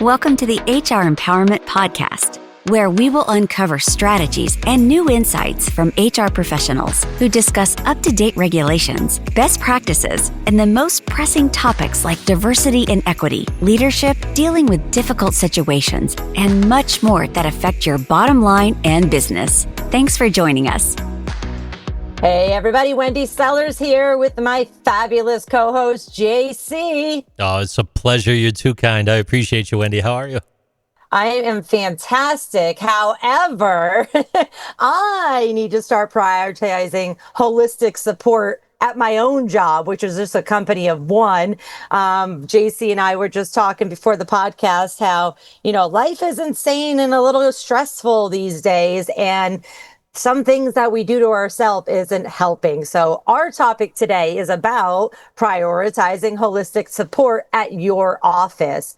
Welcome to the HR Empowerment Podcast, where we will uncover strategies and new insights from HR professionals who discuss up-to-date regulations, best practices, and the most pressing topics like diversity and equity, leadership, dealing with difficult situations, and much more that affect your bottom line and business. Thanks for joining us. Hey everybody, Wendy Sellers here with my fabulous co-host, JC. Oh, it's a pleasure. You're too kind. I appreciate you, Wendy. How are you? I am fantastic. However, I need to start prioritizing holistic support at my own job, which is just a company of one. JC and I were just talking before the podcast how, life is insane and a little stressful these days. And some things that we do to ourselves isn't helping. So our topic today is about prioritizing holistic support at your office.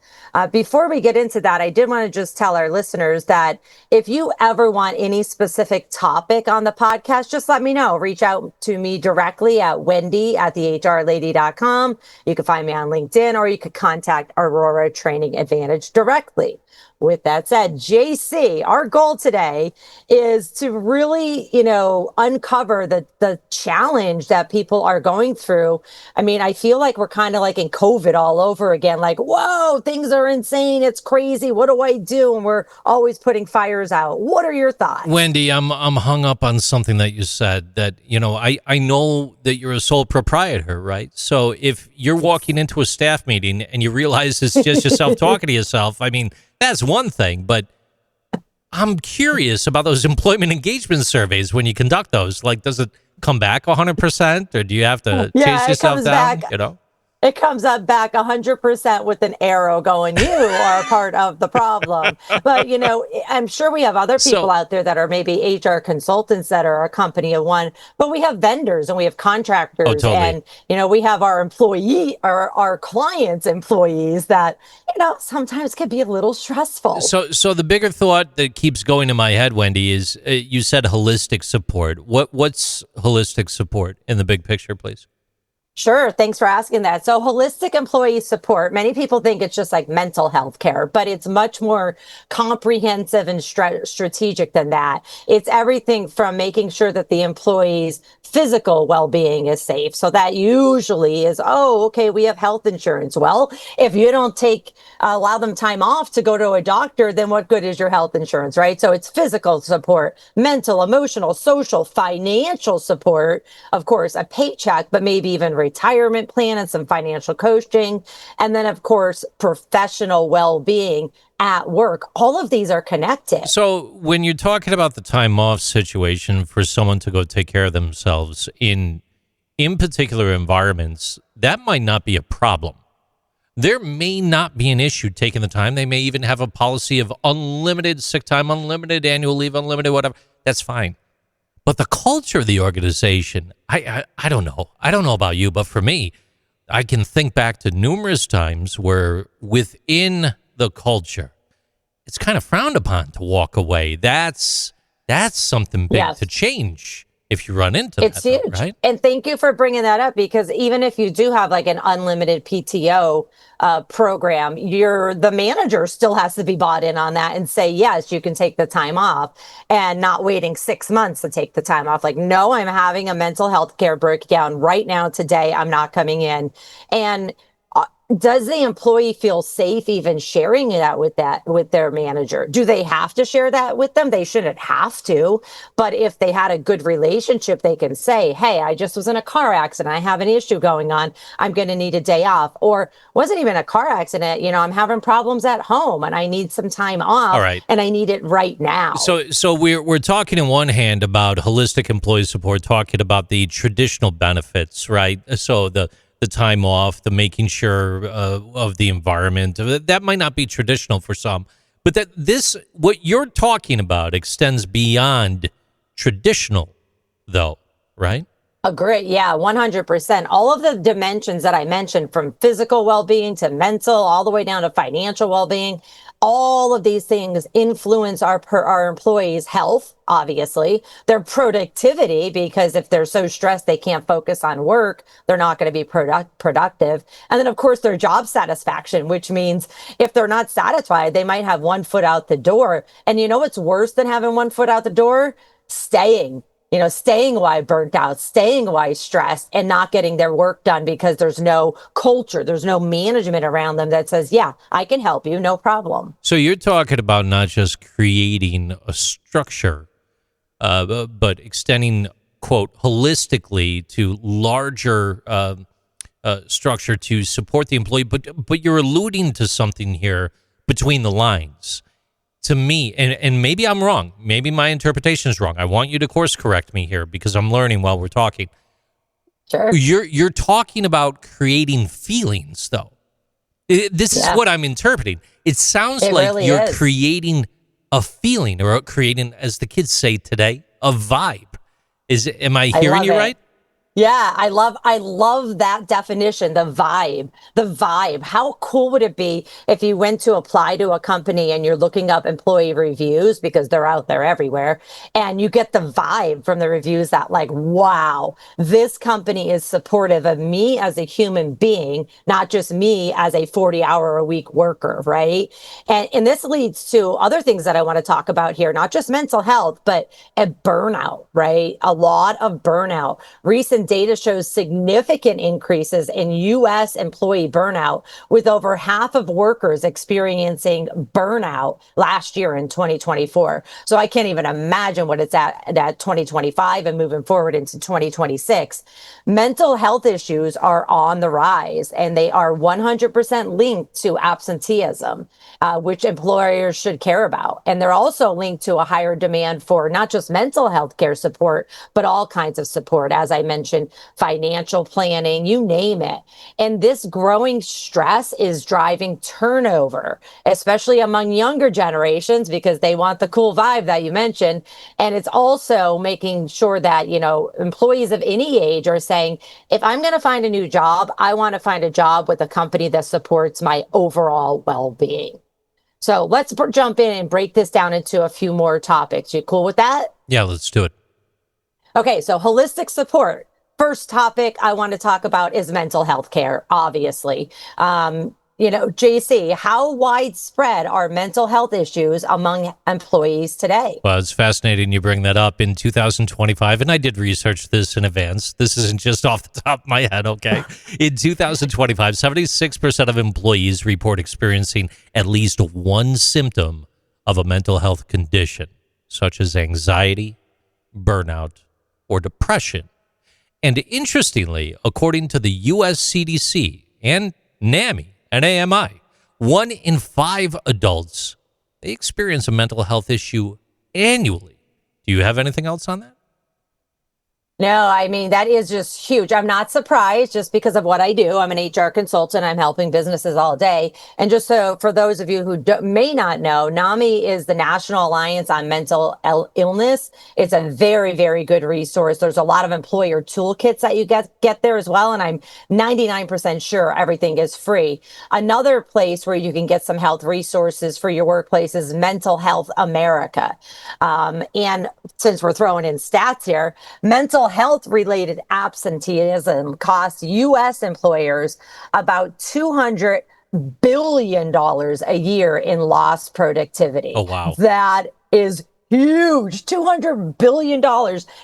Before we get into that, I did want to just tell our listeners that if you ever want any specific topic on the podcast, just let me know. Reach out to me directly at wendy@thehrlady.com. You can find me on LinkedIn, or you could contact Aurora Training Advantage directly. With that said, JC, our goal today is to really, uncover the challenge that people are going through. I mean, I feel like we're kind of like in COVID all over again, like, whoa, things are insane. It's crazy. What do I do? And we're always putting fires out. What are your thoughts? Wendy, I'm hung up on something that you said that, I know that you're a sole proprietor, right? So if you're walking into a staff meeting and you realize it's just yourself talking to yourself, I mean, that's one thing, but I'm curious about those employment engagement surveys when you conduct those. Like, does it come back 100%, or do you have to chase yourself down? Back. It comes up back 100% with an arrow going, you are part of the problem. But, I'm sure we have other people out there that are maybe HR consultants that are a company of one, but we have vendors and we have contractors. Oh, totally. And, we have our employee or our clients' employees that, sometimes can be a little stressful. So the bigger thought that keeps going in my head, Wendy, is you said holistic support. What's holistic support in the big picture, please? Sure. Thanks for asking that. So holistic employee support, many people think it's just like mental health care, but it's much more comprehensive and strategic than that. It's everything from making sure that the employee's physical well-being is safe. So that usually is, okay, we have health insurance. Well, if you don't allow them time off to go to a doctor, then what good is your health insurance, right? So it's physical support, mental, emotional, social, financial support, of course, a paycheck, but maybe even retirement plan and some financial coaching. And then, of course, professional well-being at work. All of these are connected. So when you're talking about the time off situation for someone to go take care of themselves in particular environments, that might not be a problem. There may not be an issue taking the time. They may even have a policy of unlimited sick time, unlimited annual leave, unlimited whatever. That's fine. But the culture of the organization, I don't know. I don't know about you, but for me, I can think back to numerous times where within the culture, it's kind of frowned upon to walk away. That's something big to change if you run into it's that. Huge. Though, right? And thank you for bringing that up, because even if you do have like an unlimited PTO program, the manager still has to be bought in on that and say, yes, you can take the time off, and not waiting 6 months to take the time off. Like, no, I'm having a mental health care breakdown right now today. I'm not coming in. And does the employee feel safe even sharing that with their manager? Do they have to share that with them? They shouldn't have to. But if they had a good relationship, they can say, hey, I just was in a car accident. I have an issue going on. I'm going to need a day off. Or wasn't even a car accident. I'm having problems at home and I need some time off. All right. And I need it right now. So we're talking in one hand about holistic employee support, talking about the traditional benefits, right? So the time off, the making sure of the environment. That might not be traditional for some, but what you're talking about extends beyond traditional, though, right? Agree. Yeah, 100%. All of the dimensions that I mentioned, from physical well-being to mental, all the way down to financial well-being, All of these things influence our employees' health, obviously, their productivity, because if they're so stressed they can't focus on work, they're not going to be productive. And then, of course, their job satisfaction, which means if they're not satisfied, they might have one foot out the door. And you know what's worse than having one foot out the door? Staying while burnt out, staying while stressed, and not getting their work done because there's no culture, there's no management around them that says, yeah, I can help you, no problem. So you're talking about not just creating a structure, but extending, quote, holistically to larger structure to support the employee. But you're alluding to something here between the lines. To me, and maybe I'm wrong, maybe my interpretation is wrong. I want you to course correct me here because I'm learning while we're talking. Sure. You're talking about creating feelings, though. This is what I'm interpreting. It sounds like really you're is. creating a feeling, or creating, as the kids say today, a vibe. Am I hearing you right? Yeah, I love that definition, the vibe. The vibe. How cool would it be if you went to apply to a company and you're looking up employee reviews, because they're out there everywhere, and you get the vibe from the reviews that, like, wow, this company is supportive of me as a human being, not just me as a 40-hour-a-week worker, right? And this leads to other things that I want to talk about here, not just mental health, but a burnout, right? A lot of burnout. Recent data shows significant increases in U.S. employee burnout, with over half of workers experiencing burnout last year in 2024. So I can't even imagine what it's at 2025 and moving forward into 2026. Mental health issues are on the rise, and they are 100% linked to absenteeism, which employers should care about. And they're also linked to a higher demand for not just mental health care support, but all kinds of support, as I mentioned, financial planning, you name it. And this growing stress is driving turnover, especially among younger generations, because they want the cool vibe that you mentioned. And it's also making sure that, employees of any age are saying, if I'm going to find a new job, I want to find a job with a company that supports my overall well-being. So let's jump in and break this down into a few more topics. You cool with that? Yeah, let's do it. Okay, so holistic support. First topic I want to talk about is mental health care, obviously. JC, how widespread are mental health issues among employees today? Well, it's fascinating you bring that up. In 2025, and I did research this in advance. This isn't just off the top of my head, okay? In 2025, 76% of employees report experiencing at least one symptom of a mental health condition, such as anxiety, burnout, or depression. And interestingly, according to the U.S. CDC and NAMI and AMI, 1 in 5 adults, they experience a mental health issue annually. Do you have anything else on that? No, I mean, that is just huge. I'm not surprised just because of what I do. I'm an HR consultant. I'm helping businesses all day. And just so for those of you who may not know, NAMI is the National Alliance on Mental Illness. It's a very, very good resource. There's a lot of employer toolkits that you get there as well. And I'm 99% sure everything is free. Another place where you can get some health resources for your workplace is Mental Health America. And since we're throwing in stats here, mental health related absenteeism costs U.S. employers about $200 billion a year in lost productivity. Oh, wow. That is huge. $200 billion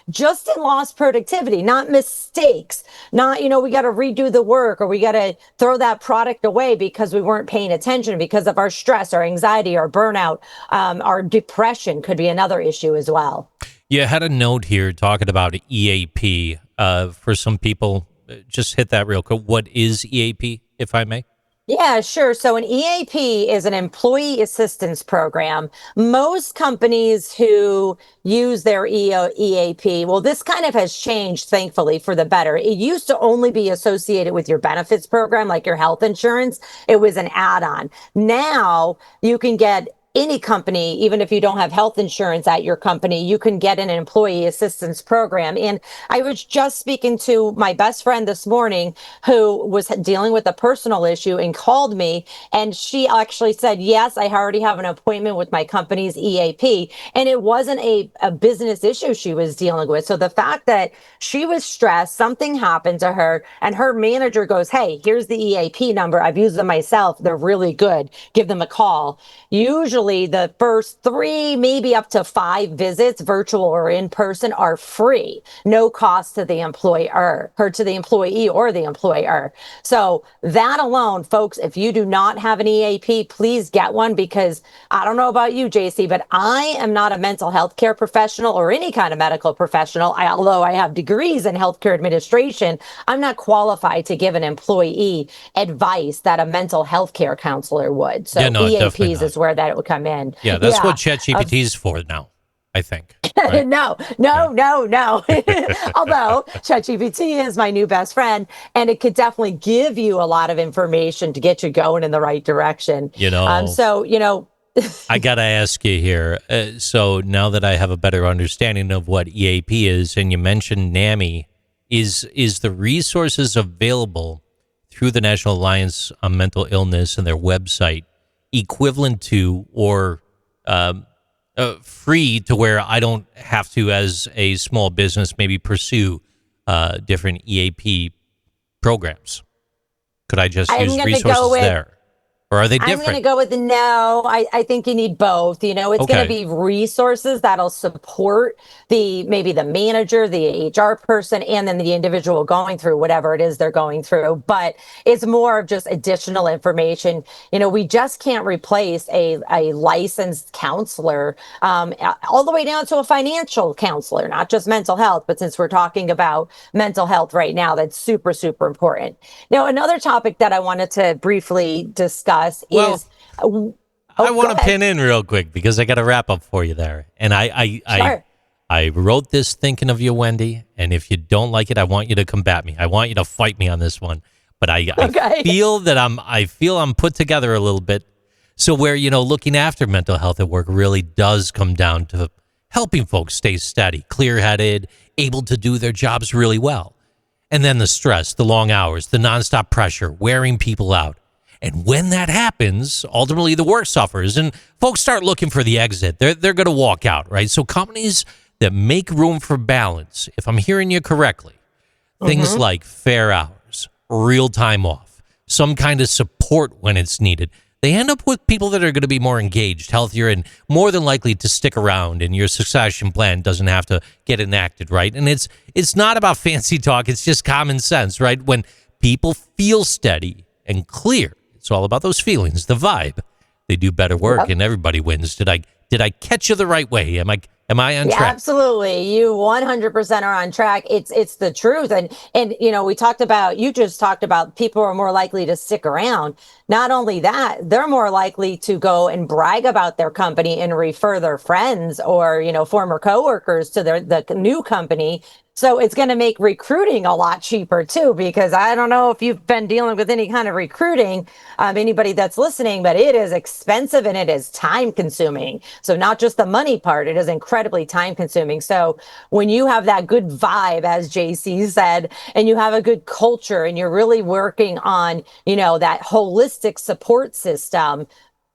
just in lost productivity, not mistakes, not, we got to redo the work or we got to throw that product away because we weren't paying attention because of our stress, our anxiety, our burnout, our depression could be another issue as well. Yeah, I had a note here talking about EAP. For some people, just hit that real quick. What is EAP, if I may? Yeah, sure. So an EAP is an employee assistance program. Most companies who use their EAP, well, this kind of has changed, thankfully, for the better. It used to only be associated with your benefits program, like your health insurance. It was an add-on. Now you can get any company, even if you don't have health insurance at your company, you can get an employee assistance program. And I was just speaking to my best friend this morning who was dealing with a personal issue and called me. And she actually said, yes, I already have an appointment with my company's EAP. And it wasn't a business issue she was dealing with. So the fact that she was stressed, something happened to her, and her manager goes, hey, here's the EAP number. I've used them myself. They're really good. Give them a call. Usually the first 3, maybe up to 5 visits, virtual or in person, are free. No cost to the employer or to the employee or the employer. So that alone, folks, if you do not have an EAP, please get one, because I don't know about you, JC, but I am not a mental health care professional or any kind of medical professional. Although I have degrees in healthcare administration, I'm not qualified to give an employee advice that a mental health care counselor would. So Yeah, no, EAPs is where that would come in. Yeah, that's what ChatGPT is for now, I think. Right? No. Although ChatGPT is my new best friend, and it could definitely give you a lot of information to get you going in the right direction. I got to ask you here. So now that I have a better understanding of what EAP is, and you mentioned NAMI, is the resources available through the National Alliance on Mental Illness and their website equivalent to or free to where I don't have to, as a small business, maybe pursue different EAP programs? Could I just use resources there? Or are they different? I'm going to go with no. I think you need both. It's going to be resources that'll support maybe the manager, the HR person, and then the individual going through whatever it is they're going through. But it's more of just additional information. We just can't replace a licensed counselor all the way down to a financial counselor, not just mental health. But since we're talking about mental health right now, that's super, super important. Now, another topic that I wanted to briefly discuss I want to pin in real quick because I got a wrap up for you there. And Sure. I wrote this thinking of you, Wendy. And if you don't like it, I want you to combat me. I want you to fight me on this one. But I feel that I'm put together a little bit. So where, looking after mental health at work really does come down to helping folks stay steady, clear-headed, able to do their jobs really well. And then the stress, the long hours, the nonstop pressure, wearing people out. And when that happens, ultimately the work suffers and folks start looking for the exit. They're going to walk out, right? So companies that make room for balance, if I'm hearing you correctly, things like fair hours, real time off, some kind of support when it's needed, they end up with people that are going to be more engaged, healthier, and more than likely to stick around, and your succession plan doesn't have to get enacted, right? And it's not about fancy talk. It's just common sense, right? When people feel steady and clear, it's all about those feelings, the vibe. They do better work, and everybody wins. Did I catch you the right way? Am I on track? Absolutely. You 100% are on track. It's the truth. And you just talked about people are more likely to stick around. Not only that, they're more likely to go and brag about their company and refer their friends or, former coworkers to the new company. So it's going to make recruiting a lot cheaper too, because I don't know if you've been dealing with any kind of recruiting, anybody that's listening, but it is expensive and it is time consuming. So not just the money part, it is incredibly time consuming. So when you have that good vibe, as JC said, and you have a good culture and you're really working on, that holistic support system,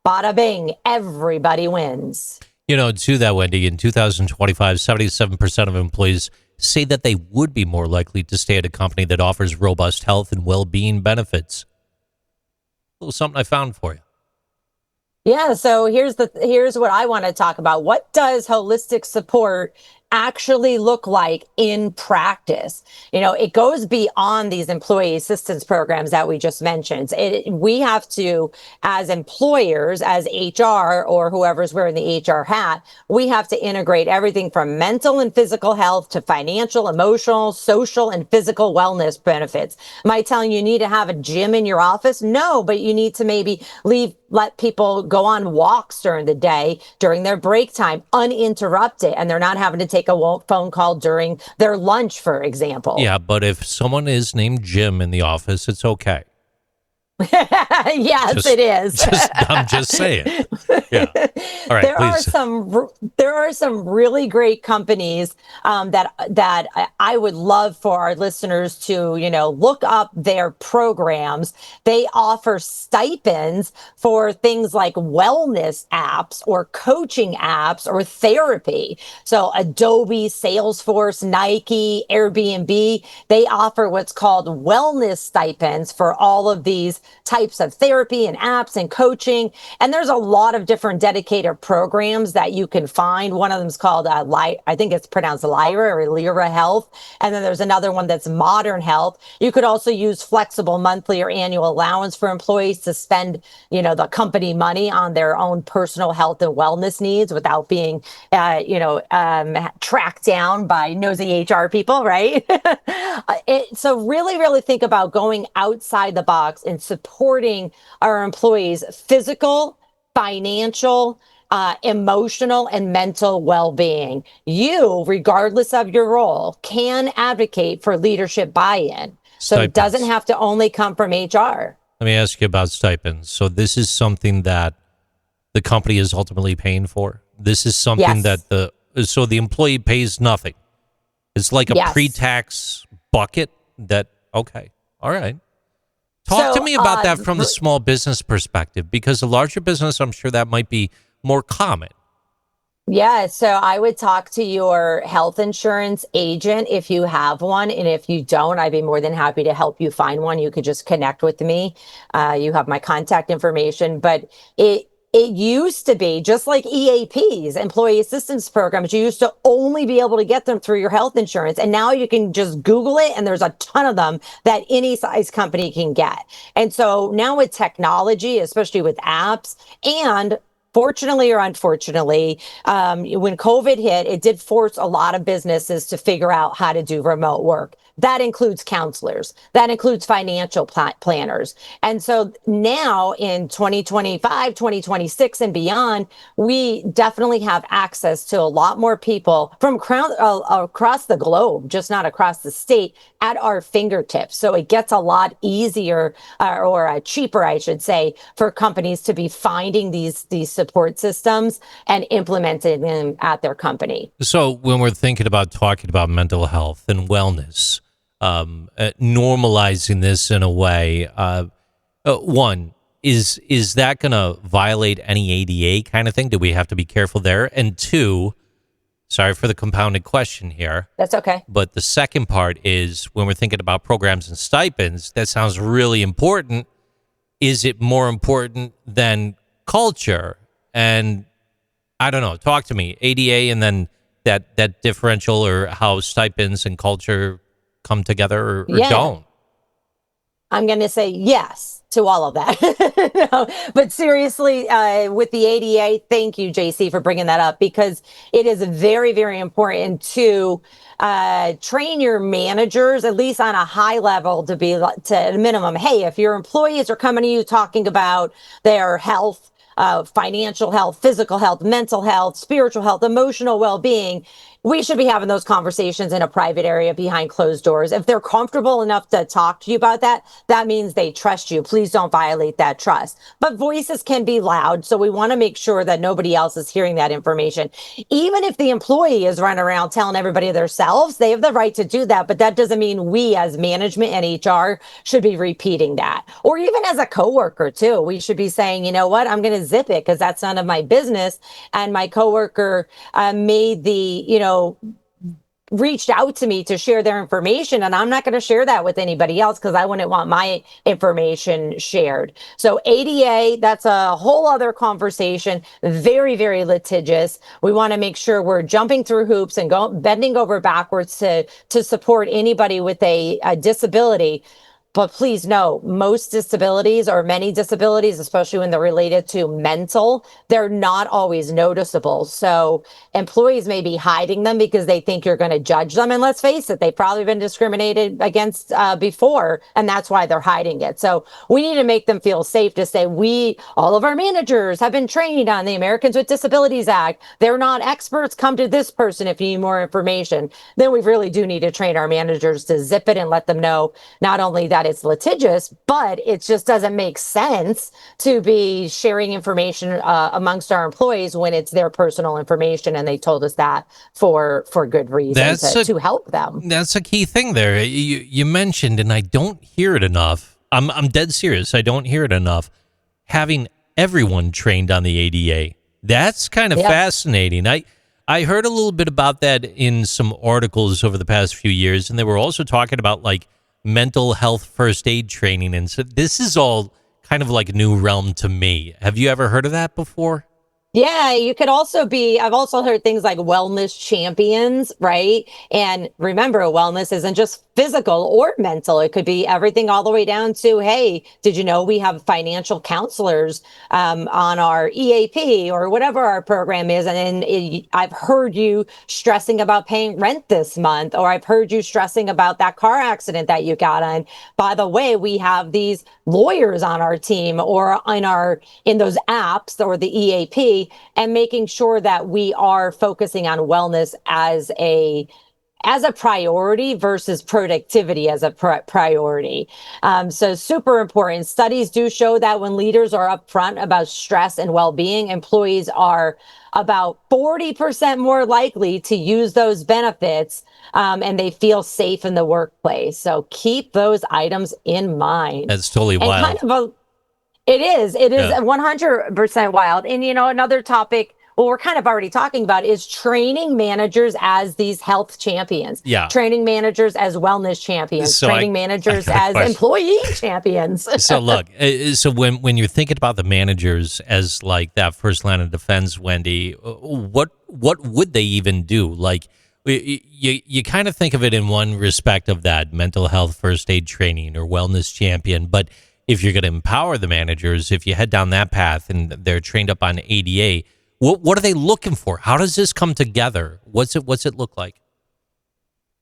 bada bing, everybody wins. To that, Wendy, in 2025, 77% of employees say that they would be more likely to stay at a company that offers robust health and well-being benefits. A little something I found for you. Yeah, so here's what I want to talk about. What does holistic support actually look like in practice? It goes beyond these employee assistance programs that we just mentioned. We have to, as employers, as HR or whoever's wearing the HR hat, we have to integrate everything from mental and physical health to financial, emotional, social, and physical wellness benefits. Am I telling you need to have a gym in your office? No, but you need to maybe let people go on walks during the day, during their break time, uninterrupted, and they're not having to take a phone call during their lunch, for example. Yeah, but if someone is named Jim in the office, it's okay. Yes, it is. I'm just saying. Yeah. All right, there are please. some really great companies that I would love for our listeners to look up their programs. They offer stipends for things like wellness apps or coaching apps or therapy. So Adobe, Salesforce, Nike, Airbnb, they offer what's called wellness stipends for all of these types of therapy and apps and coaching. And there's a lot of different dedicated programs that you can find. One of them is called, I think it's pronounced Lyra or Lyra Health. And then there's another one that's Modern Health. You could also use flexible monthly or annual allowance for employees to spend, the company money on their own personal health and wellness needs without being, tracked down by nosy HR people, right? So really, really think about going outside the box and supporting our employees' physical, financial, emotional, and mental well-being. You, regardless of your role, can advocate for leadership buy-in. So it doesn't have to only come from HR. Let me ask you about stipends. So this is something that the company is ultimately paying for. This is something that the employee pays nothing. It's like a pre-tax bucket that, okay, all right. Talk to me about that from the small business perspective, because a larger business, I'm sure that might be more common. Yeah, so I would talk to your health insurance agent if you have one. And if you don't, I'd be more than happy to help you find one. You could just connect with me. You have my contact information. But it used to be just like EAPs, employee assistance programs. You used to only be able to get them through your health insurance. And now you can just Google it, and there's a ton of them that any size company can get. And so now with technology, especially with apps, and fortunately or unfortunately, when COVID hit, it did force a lot of businesses to figure out how to do remote work. That includes counselors. That includes financial planners. And so now in 2025, 2026 and beyond, we definitely have access to a lot more people from across the globe, just not across the state, at our fingertips. So it gets a lot easier or cheaper, I should say, for companies to be finding these support systems and implementing them at their company. So when we're thinking about talking about mental health and wellness, normalizing this in a way, one, is that going to violate any ADA kind of thing? Do we have to be careful there? And two, sorry for the compounded question here. That's okay. But the second part is, when we're thinking about programs and stipends, that sounds really important. Is it more important than culture? And I don't know, talk to me, ADA and then that differential, or how stipends and culture come together or don't. I'm going to say yes to all of that. No, but seriously, with the ADA, thank you, JC, for bringing that up, because it is very, very important to train your managers, at least on a high level, to be to a minimum. Hey, if your employees are coming to you talking about their health, financial health, physical health, mental health, spiritual health, emotional well-being, we should be having those conversations in a private area behind closed doors. If they're comfortable enough to talk to you about that, that means they trust you. Please don't violate that trust. But voices can be loud, so we want to make sure that nobody else is hearing that information. Even if the employee is running around telling everybody themselves, they have the right to do that, but that doesn't mean we as management and HR should be repeating that. Or even as a coworker too, we should be saying, you know what, I'm going to zip it because that's none of my business. And my coworker made the, reached out to me to share their information, and I'm not going to share that with anybody else because I wouldn't want my information shared. So ADA, that's a whole other conversation, very, very litigious. We want to make sure we're jumping through hoops and bending over backwards to support anybody with a disability. But please know, most disabilities, or many disabilities, especially when they're related to mental, they're not always noticeable. So employees may be hiding them because they think you're going to judge them. And let's face it, they've probably been discriminated against before, and that's why they're hiding it. So we need to make them feel safe to say, all of our managers have been trained on the Americans with Disabilities Act. They're not experts. Come to this person if you need more information. Then we really do need to train our managers to zip it and let them know not only that that it's litigious, but it just doesn't make sense to be sharing information amongst our employees when it's their personal information, and they told us that for good reason to help them. That's a key thing there. You mentioned, and I don't hear it enough. I'm dead serious. I don't hear it enough. Having everyone trained on the ADA. That's kind of fascinating. I heard a little bit about that in some articles over the past few years, and they were also talking about like mental health first aid training. And so this is all kind of like a new realm to me. Have you ever heard of that before? Yeah, you could also be, I've also heard things like wellness champions, right? And remember, wellness isn't just physical or mental. It could be everything all the way down to, hey, did you know we have financial counselors on our EAP or whatever our program is? And I've heard you stressing about paying rent this month, or I've heard you stressing about that car accident that you got on. By the way, we have these lawyers on our team or in those apps or the EAP, and making sure that we are focusing on wellness as a priority versus productivity as a priority. So super important. Studies do show that when leaders are upfront about stress and well-being, employees are about 40% more likely to use those benefits, and they feel safe in the workplace. So keep those items in mind. That's totally wild. It is 100% wild. And, another topic, well, we're kind of already talking about, is training managers as these health champions. Yeah. Training managers as wellness champions. So training managers as employee champions. So look, so when you're thinking about the managers as like that first line of defense, Wendy, what would they even do? Like, you kind of think of it in one respect of that mental health first aid training or wellness champion, but if you're going to empower the managers, if you head down that path and they're trained up on ADA, what are they looking for? How does this come together? What's it look like?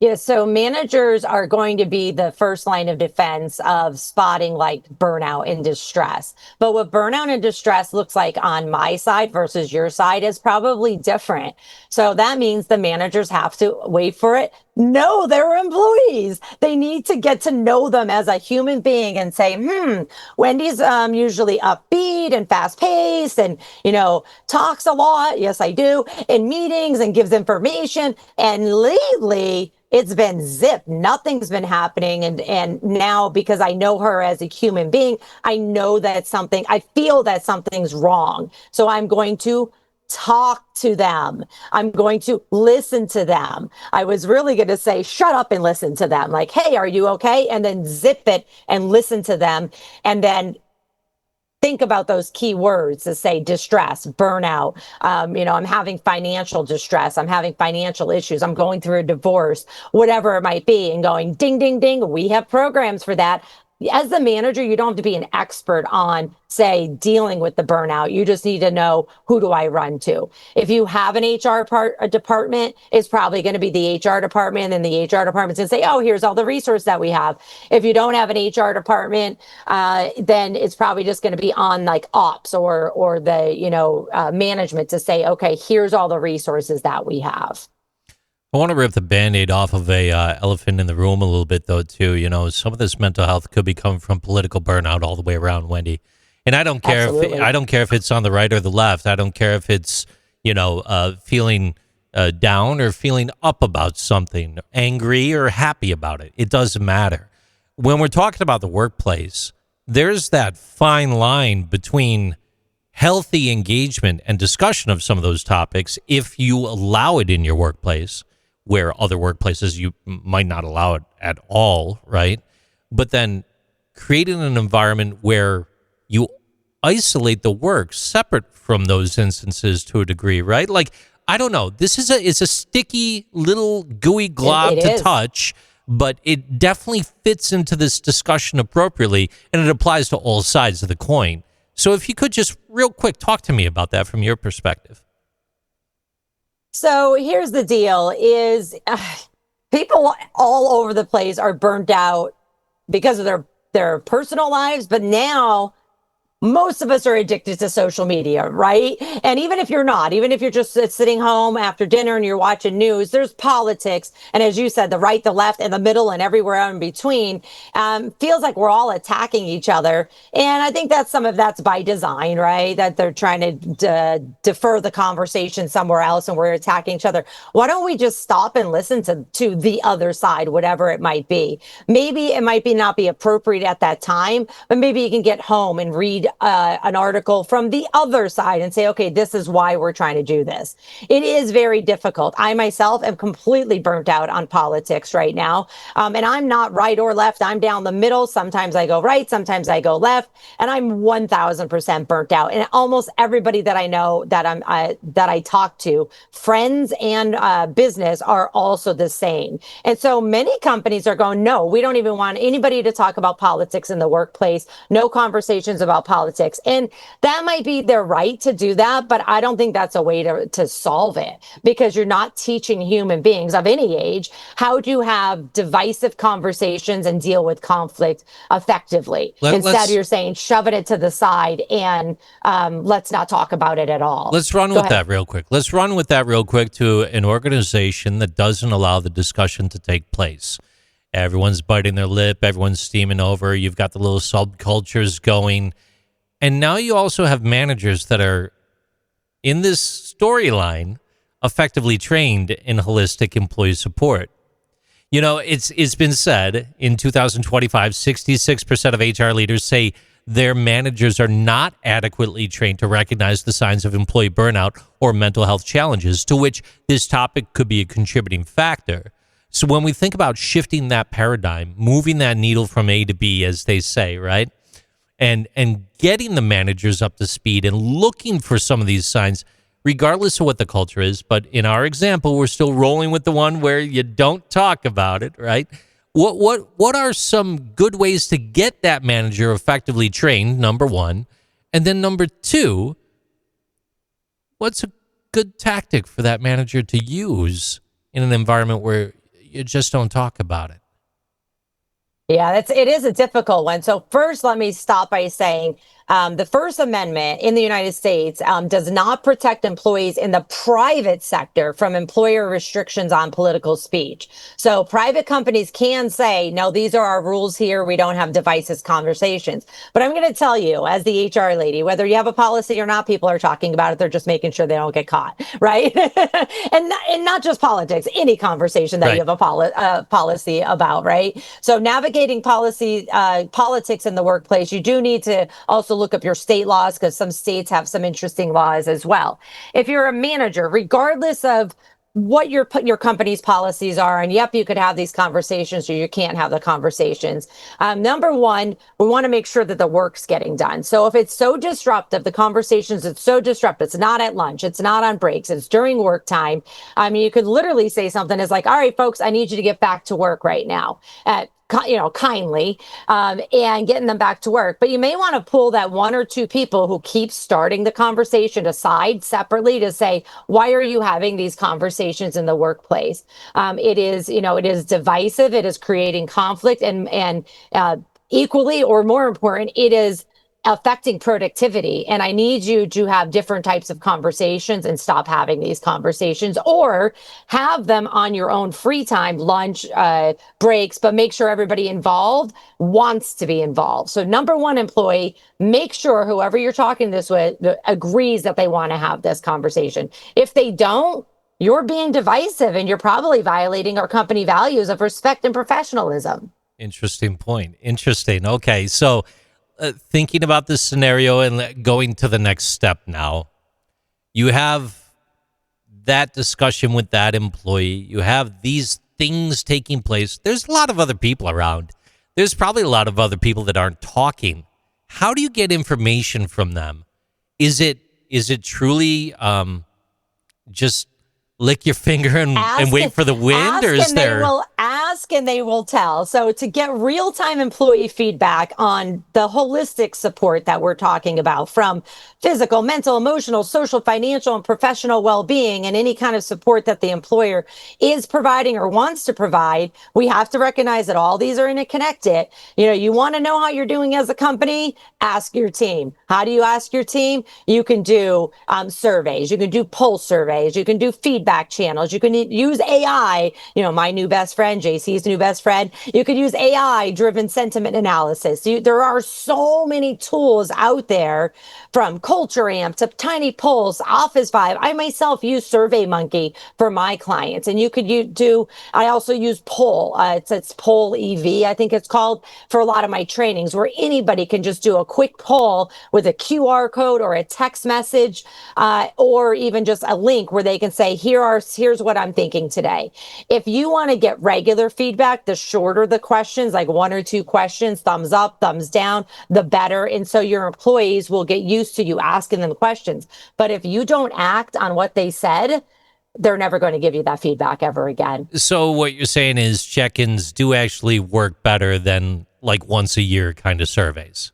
Yeah, so managers are going to be the first line of defense of spotting like burnout and distress. But what burnout and distress looks like on my side versus your side is probably different. So that means the managers have to, wait for it, know their employees. They need to get to know them as a human being and say, Wendy's usually upbeat and fast paced and, talks a lot. Yes, I do, in meetings and gives information. And lately, it's been zip. Nothing's been happening. And now, because I know her as a human being, I know that I feel that something's wrong. So I'm going to talk to them. I'm going to listen to them. I was really going to say, shut up and listen to them. Like, hey, are you okay? And then zip it and listen to them. And then think about those key words to say distress, burnout. I'm having financial distress. I'm having financial issues. I'm going through a divorce, whatever it might be, and going ding, ding, ding. We have programs for that. As the manager, you don't have to be an expert on, say, dealing with the burnout. You just need to know, who do I run to? If you have an HR department, it's probably going to be the HR department, and the HR department's going to say, oh, here's all the resources that we have. If you don't have an HR department, then it's probably just going to be on like ops or the management to say, okay, here's all the resources that we have. I want to rip the Band-Aid off of a elephant in the room a little bit, though, too. Some of this mental health could be coming from political burnout all the way around, Wendy. And I don't care if it's on the right or the left. I don't care if it's feeling down or feeling up about something, angry or happy about it. It doesn't matter. When we're talking about the workplace, there's that fine line between healthy engagement and discussion of some of those topics if you allow it in your workplace, where other workplaces you might not allow it at all, right? But then creating an environment where you isolate the work separate from those instances to a degree, right? Like, I don't know. It's a sticky little gooey glob to touch, but it definitely fits into this discussion appropriately, and it applies to all sides of the coin. So if you could just real quick talk to me about that from your perspective. So here's the deal is people all over the place are burnt out because of their personal lives, but now most of us are addicted to social media, right? And even if you're not, even if you're just sitting home after dinner and you're watching news, there's politics. And as you said, the right, the left, and the middle, and everywhere in between, feels like we're all attacking each other. And I think that some of that's by design, right? That they're trying to defer the conversation somewhere else and we're attacking each other. Why don't we just stop and listen to the other side, whatever it might be? Maybe it might be not be appropriate at that time, but maybe you can get home and read an article from the other side and say, okay, this is why we're trying to do this. It is very difficult. I myself am completely burnt out on politics right now. And I'm not right or left. I'm down the middle. Sometimes I go right, sometimes I go left, and I'm 1000% burnt out. And almost everybody that I know that I talk to, friends and business, are also the same. And so many companies are going, no, we don't even want anybody to talk about politics in the workplace. No conversations about politics. And that might be their right to do that, but I don't think that's a way to solve it, because you're not teaching human beings of any age how to have divisive conversations and deal with conflict effectively. Instead, you're saying shove it to the side and let's not talk about it at all. Let's run with that real quick. Let's run with that real quick to an organization that doesn't allow the discussion to take place. Everyone's biting their lip. Everyone's steaming over. You've got the little subcultures going. And now you also have managers that are in this storyline effectively trained in holistic employee support. You know, it's been said in 2025, 66% of HR leaders say their managers are not adequately trained to recognize the signs of employee burnout or mental health challenges, to which this topic could be a contributing factor. So when we think about shifting that paradigm, moving that needle from A to B, as they say, right? And getting the managers up to speed and looking for some of these signs, regardless of what the culture is. But in our example, we're still rolling with the one where you don't talk about it, right? What are some good ways to get that manager effectively trained, number one? And then number two, what's a good tactic for that manager to use in an environment where you just don't talk about it? Yeah, it is a difficult one. So first, let me stop by saying the First Amendment in the United States does not protect employees in the private sector from employer restrictions on political speech. So private companies can say, no, these are our rules here. We don't have divisive conversations. But I'm going to tell you, as the HR lady, whether you have a policy or not, people are talking about it. They're just making sure they don't get caught, right? and not just politics, any conversation that you have a policy about, right? So navigating politics in the workplace, you do need to also look up your state laws, because some states have some interesting laws as well. If you're a manager, regardless of what your company's policies are, and yep, you could have these conversations or you can't have the conversations. Number one, we want to make sure that the work's getting done. So if it's so disruptive, the conversations, it's so disruptive, it's not at lunch, it's not on breaks, it's during work time. I mean, you could literally say something as like, all right, folks, I need you to get back to work right now. Kindly, and getting them back to work. But you may want to pull that one or two people who keep starting the conversation aside separately to say, why are you having these conversations in the workplace? It is divisive. It is creating conflict, and equally or more important, it is affecting productivity. And I need you to have different types of conversations and stop having these conversations, or have them on your own free time, lunch, breaks, but make sure everybody involved wants to be involved. So number one, employee, make sure whoever you're talking this with agrees that they want to have this conversation. If they don't, you're being divisive and you're probably violating our company values of respect and professionalism. Interesting point. Interesting. Okay. So thinking about this scenario and going to the next step now, you have that discussion with that employee. You have these things taking place. There's a lot of other people around. There's probably a lot of other people that aren't talking. How do you get information from them? Is it truly just lick your finger and wait for the wind, or is there? They will ask and they will tell. So to get real-time employee feedback on the holistic support that we're talking about, from physical, mental, emotional, social, financial, and professional well-being, and any kind of support that the employer is providing or wants to provide, we have to recognize that all these are interconnected. You want to know how you're doing as a company? Ask your team. How do you ask your team? You can do surveys. You can do pulse surveys. You can do feedback channels. You can use AI. My new best friend, JC's new best friend. You could use AI-driven sentiment analysis. There are so many tools out there, from Culture Amp to Tiny Pulse, Office Vibe. I myself use SurveyMonkey for my clients, and you could I also use Poll. It's Poll EV, I think it's called, for a lot of my trainings, where anybody can just do a quick poll with a QR code or a text message, or even just a link where they can say, here's what I'm thinking today. If you want to get regular feedback, the shorter the questions, like 1 or 2 questions, thumbs up, thumbs down, the better. And so your employees will get used to you asking them questions. But if you don't act on what they said, they're never going to give you that feedback ever again. So what you're saying is check-ins do actually work better than like once a year kind of surveys.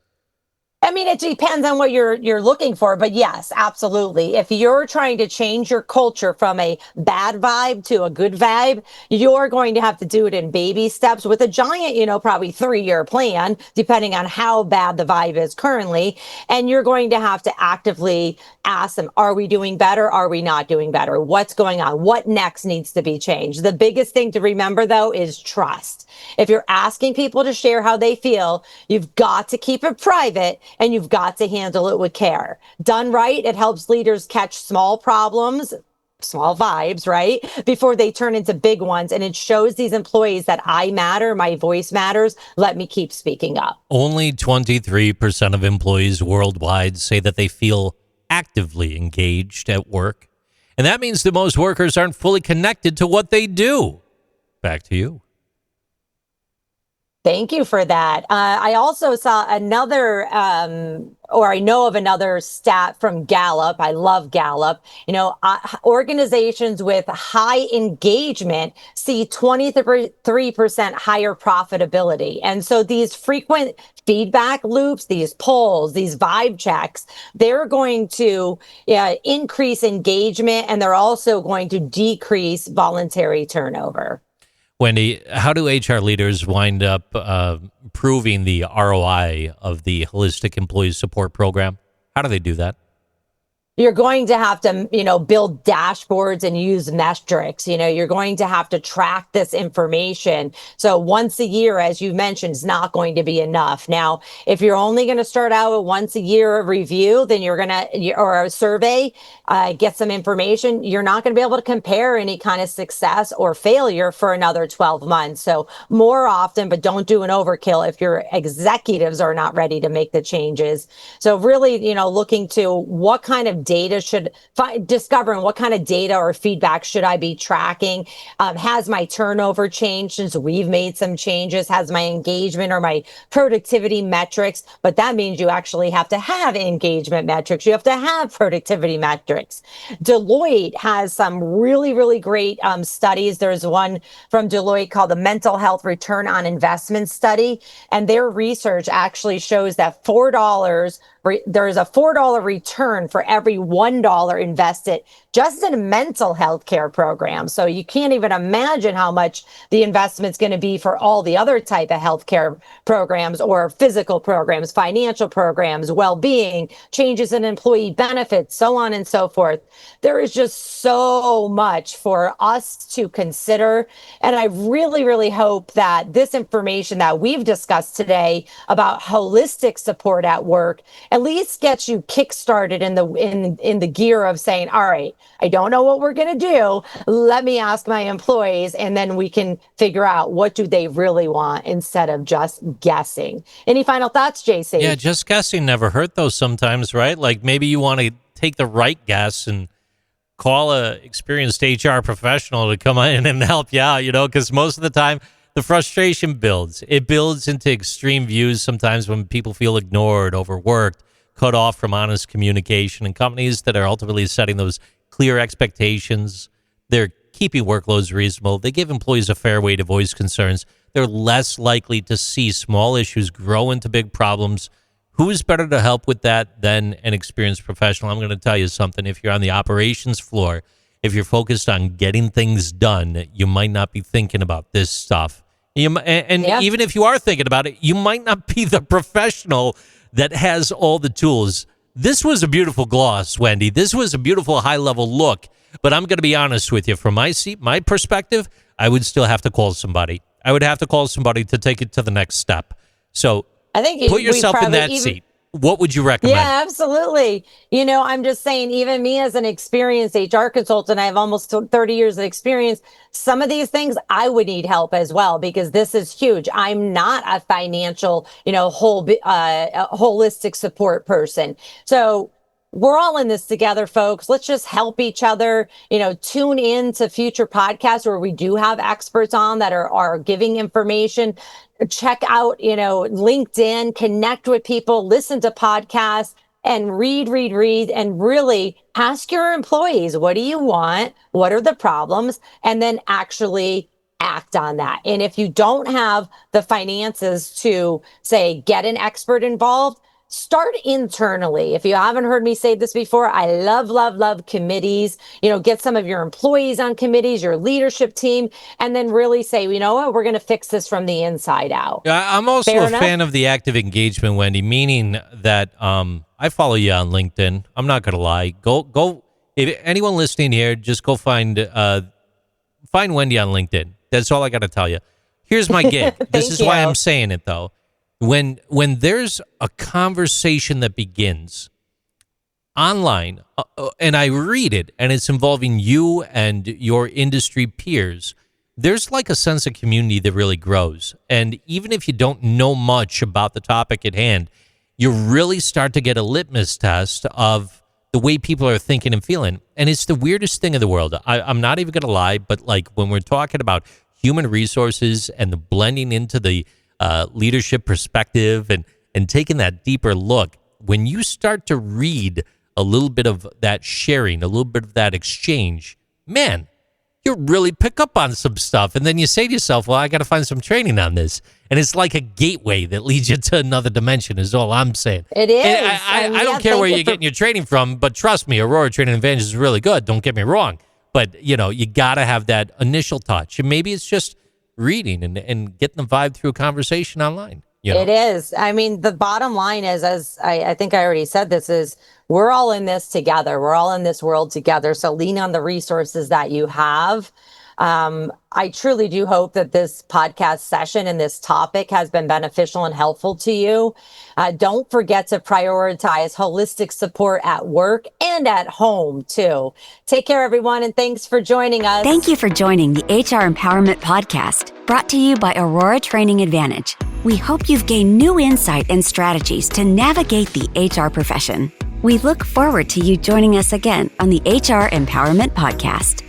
I mean, it depends on what you're looking for, but yes, absolutely. If you're trying to change your culture from a bad vibe to a good vibe, you're going to have to do it in baby steps with a giant, probably 3-year plan, depending on how bad the vibe is currently. And you're going to have to actively ask them, are we doing better? Are we not doing better? What's going on? What next needs to be changed? The biggest thing to remember, though, is trust. If you're asking people to share how they feel, you've got to keep it private. And you've got to handle it with care. Done right, it helps leaders catch small problems, small vibes, right, before they turn into big ones. And it shows these employees that I matter, my voice matters. Let me keep speaking up. Only 23% of employees worldwide say that they feel actively engaged at work. And that means that most workers aren't fully connected to what they do. Back to you. Thank you for that. I also saw I know of another stat from Gallup. I love Gallup. Organizations with high engagement see 23% higher profitability. And so these frequent feedback loops, these polls, these vibe checks, they're going to increase engagement, and they're also going to decrease voluntary turnover. Wendy, how do HR leaders wind up proving the ROI of the Holistic Employee Support Program? How do they do that? You're going to have to, build dashboards and use metrics. You're going to have to track this information. So once a year, as you mentioned, is not going to be enough. Now, if you're only going to start out with once a year review, then or a survey, get some information. You're not going to be able to compare any kind of success or failure for another 12 months. So more often, but don't do an overkill if your executives are not ready to make the changes. So really, looking to what kind of data discovering what kind of data or feedback should I be tracking? Has my turnover changed since we've made some changes? Has my engagement or my productivity metrics? But that means you actually have to have engagement metrics. You have to have productivity metrics. Deloitte has some really, really great studies. There's one from Deloitte called the Mental Health Return on Investment Study. And their research actually shows that there's a $4 return for every $1 invested just in mental health care programs. So you can't even imagine how much the investment's going to be for all the other type of healthcare programs or physical programs, financial programs, well-being, changes in employee benefits, so on and so forth. There is just so much for us to consider. And I really, really hope that this information that we've discussed today about holistic support at work at least gets you kickstarted in the gear of saying, all right, I don't know what we're going to do. Let me ask my employees, and then we can figure out what do they really want instead of just guessing. Any final thoughts, JC? Yeah, just guessing never hurt though sometimes, right? Like maybe you want to take the right guess and call a experienced HR professional to come in and help you out, because most of the time the frustration builds. It builds into extreme views sometimes when people feel ignored, overworked, cut off from honest communication, and companies that are ultimately setting those clear expectations, they're keeping workloads reasonable, they give employees a fair way to voice concerns, they're less likely to see small issues grow into big problems. Who is better to help with that than an experienced professional? I'm going to tell you something. If you're on the operations floor, if you're focused on getting things done, you might not be thinking about this stuff. Even if you are thinking about it, you might not be the professional that has all the tools. This was a beautiful gloss, Wendy. This was a beautiful high-level look. But I'm going to be honest with you. From my seat, my perspective, I would still have to call somebody. I would have to call somebody to take it to the next step. So I think put yourself in that seat. What would you recommend? Yeah, absolutely. You know, I'm just saying, even me as an experienced HR consultant, I have almost 30 years of experience. Some of these things I would need help as well, because this is huge. I'm not a financial, holistic support person. So we're all in this together, folks. Let's just help each other, tune in to future podcasts where we do have experts on that are giving information. Check out, LinkedIn, connect with people, listen to podcasts, and read, and really ask your employees, what do you want? What are the problems? And then actually act on that. And if you don't have the finances to, say, get an expert involved, start internally. If you haven't heard me say this before, I love committees. Get some of your employees on committees, your leadership team, and then really say, you know what, we're going to fix this from the inside out. I'm also a fan of the active engagement, Wendy, meaning that I follow you on LinkedIn. I'm not going to lie. Go. If anyone listening here, just go find Wendy on LinkedIn. That's all I got to tell you. Here's my gig. This is why I'm saying it, though. When there's a conversation that begins online, and I read it, and it's involving you and your industry peers, there's like a sense of community that really grows. And even if you don't know much about the topic at hand, you really start to get a litmus test of the way people are thinking and feeling. And it's the weirdest thing in the world. I'm not even going to lie, but like when we're talking about human resources and the blending into the leadership perspective and taking that deeper look, when you start to read a little bit of that sharing, a little bit of that exchange, man, you really pick up on some stuff. And then you say to yourself, well, I got to find some training on this. And it's like a gateway that leads you to another dimension is all I'm saying. It is. And I don't care where you're getting your training from, but trust me, Aurora Training Advantage is really good. Don't get me wrong. But, you got to have that initial touch. And maybe it's just reading and getting the vibe through a conversation online. It is. I mean, the bottom line is, as I think I already said this, is we're all in this together. We're all in this world together. So lean on the resources that you have. I truly do hope that this podcast session and this topic has been beneficial and helpful to you. Don't forget to prioritize holistic support at work and at home, too. Take care, everyone, and thanks for joining us. Thank you for joining the HR Empowerment Podcast, brought to you by Aurora Training Advantage. We hope you've gained new insight and strategies to navigate the HR profession. We look forward to you joining us again on the HR Empowerment Podcast.